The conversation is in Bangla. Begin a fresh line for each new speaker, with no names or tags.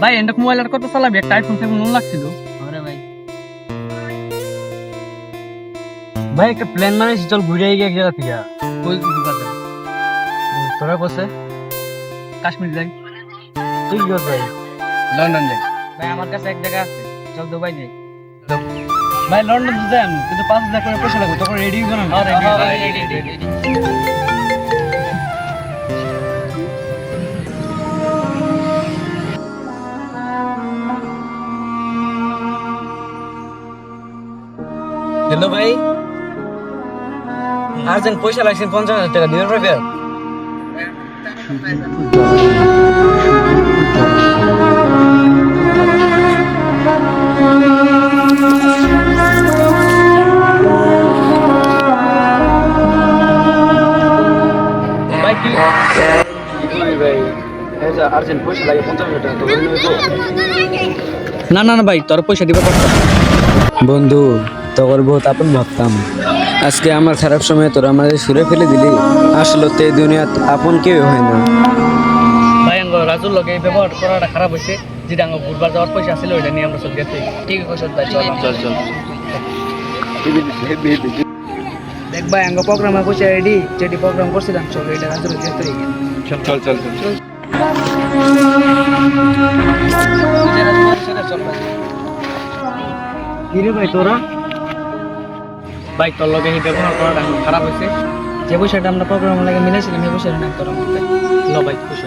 ভাই এন্ডক মোবাইলের কত চালাবি? একটা আইফোন 7 মন লাগছিল।
আরে ভাই
ভাই একটা প্ল্যান বানাইছি, চল ঘুরে আই এক জায়গা থেকে।
কই ঘুরতে?
তোরা বসে
কাশ্মীর যাই,
তুই কি করছ ভাই?
লন্ডন যাই।
ভাই আমার কাছে এক জায়গা আছে, চল দুবাই যাই।
ভাই লন্ডন তো যাই কিন্তু 5,000 করে পয়সা লাগবে, তখন রেডি হইব না?
হ্যালো ভাই, আর্জেন্ট পয়সা লাগছে 50,000 টাকা দিবেন ভাই? ভাই কি ভাই আর্জেন্ট পয়সা লাগে 50,000 টাকা তো
না না না ভাই, তোর পয়সা দিবা কষ্ট।
বন্ধু তোর বহুত আপন ভাবতাম, আজকে আমার খারাপ সময় তোরা আমাদের সুরে ফেলে দিলি। আসলে তো এই দুনিয়াত আপন কেউ হয় না।
ভাই আঙ্গ রাজুর লগে এই ব্যবহার করাটা খারাপ হয়েছে। যেটা আঙ্গ ঘুরবার যাওয়ার পয়সা ছিল ওইটা নিয়ে আমরা সব গেছি।
ঠিক আছে ভাই, চল
চল
দেখ ভাই আঙ্গ প্রোগ্রামে বসে রেডি, যেটি প্রোগ্রাম করছিলাম চল এটা রাজুর যেতে
চল চল কি রে ভাই তোরা?
ভাই তোর লগে এই ব্যবহার করাটা আঙ্গ খারাপ হয়েছে।
যে পয়সাটা আমরা প্রোগ্রাম লাগে মিলাইছিলাম এই পয়সাটা না তোর
ল ভাই পয়সা